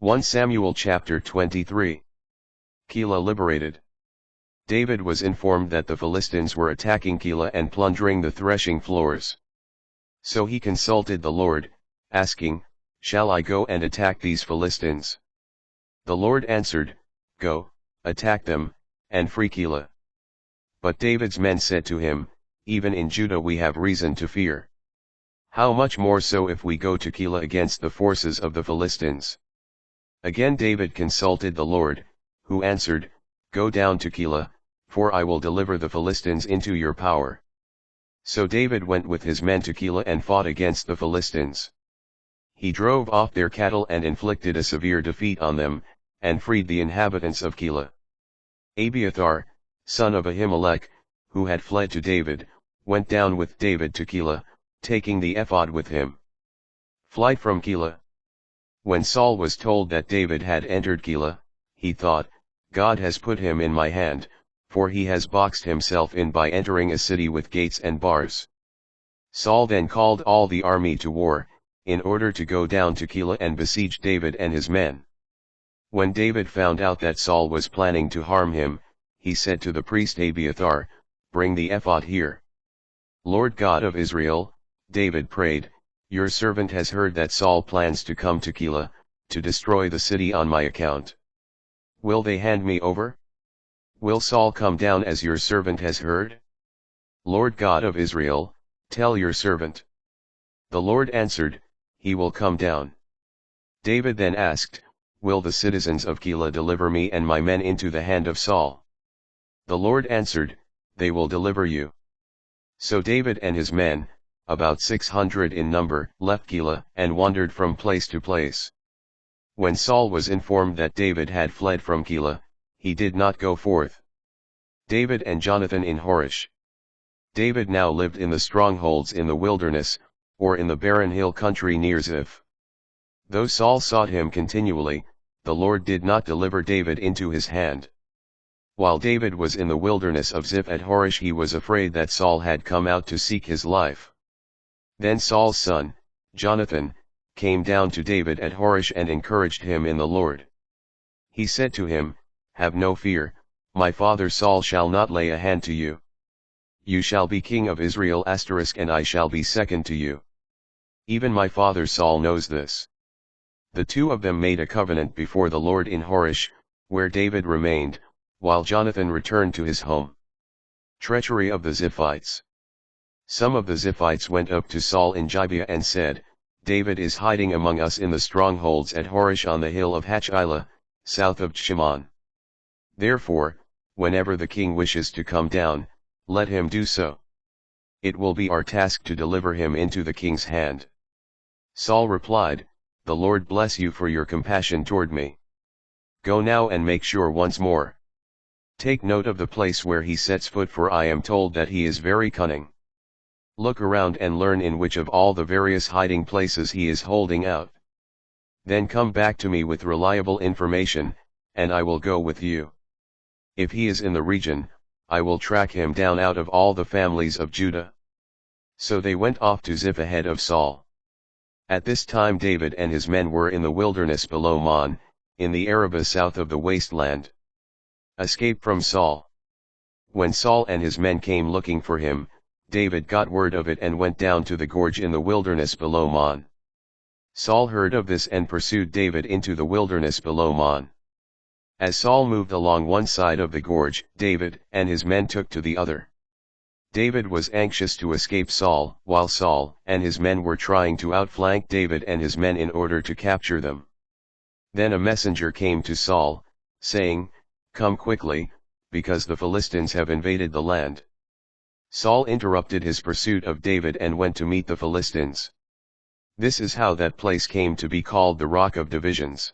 1 Samuel chapter 23. Keilah liberated. David was informed that the Philistines were attacking Keilah and plundering the threshing floors. So he consulted the Lord, asking, "Shall I go and attack these Philistines?" The Lord answered, "Go, attack them, and free Keilah." But David's men said to him, "Even in Judah we have reason to fear. How much more so if we go to Keilah against the forces of the Philistines?" Again David consulted the Lord, who answered, "Go down to Keilah, for I will deliver the Philistines into your power." So David went with his men to Keilah and fought against the Philistines. He drove off their cattle and inflicted a severe defeat on them, and freed the inhabitants of Keilah. Abiathar, son of Ahimelech, who had fled to David, went down with David to Keilah, taking the ephod with him. Flight from Keilah. When Saul was told that David had entered Keilah, he thought, "God has put him in my hand, for he has boxed himself in by entering a city with gates and bars." Saul then called all the army to war, in order to go down to Keilah and besiege David and his men. When David found out that Saul was planning to harm him, he said to the priest Abiathar, "Bring the ephod here." "Lord God of Israel," David prayed, "your servant has heard that Saul plans to come to Keilah, to destroy the city on my account. Will they hand me over? Will Saul come down as your servant has heard? Lord God of Israel, tell your servant." The Lord answered, "He will come down." David then asked, "Will the citizens of Keilah deliver me and my men into the hand of Saul?" The Lord answered, "They will deliver you." So David and his men, about 600 in number, left Keilah and wandered from place to place. When Saul was informed that David had fled from Keilah, he did not go forth. David and Jonathan in Horish. David now lived in the strongholds in the wilderness, or in the barren hill country near Ziph. Though Saul sought him continually, the Lord did not deliver David into his hand. While David was in the wilderness of Ziph at Horish, he was afraid that Saul had come out to seek his life. Then Saul's son, Jonathan, came down to David at Horish and encouraged him in the Lord. He said to him, "Have no fear, my father Saul shall not lay a hand to you. You shall be king of Israel *, and I shall be second to you. Even my father Saul knows this." The two of them made a covenant before the Lord in Horish, where David remained, while Jonathan returned to his home. Treachery of the Ziphites. Some of the Ziphites went up to Saul in Gibeah and said, "David is hiding among us in the strongholds at Horish on the hill of Hachilah, south of Shimon. Therefore, whenever the king wishes to come down, let him do so. It will be our task to deliver him into the king's hand." Saul replied, "The Lord bless you for your compassion toward me. Go now and make sure once more. Take note of the place where he sets foot, for I am told that he is very cunning. Look around and learn in which of all the various hiding places he is holding out. Then come back to me with reliable information, and I will go with you. If he is in the region, I will track him down out of all the families of Judah." So they went off to Ziph ahead of Saul. At this time David and his men were in the wilderness below Mon, in the Arabah south of the wasteland. Escape from Saul. When Saul and his men came looking for him, David got word of it and went down to the gorge in the wilderness below Mon. Saul heard of this and pursued David into the wilderness below Mon. As Saul moved along one side of the gorge, David and his men took to the other. David was anxious to escape Saul, while Saul and his men were trying to outflank David and his men in order to capture them. Then a messenger came to Saul, saying, "Come quickly, because the Philistines have invaded the land." Saul interrupted his pursuit of David and went to meet the Philistines. This is how that place came to be called the Rock of Divisions.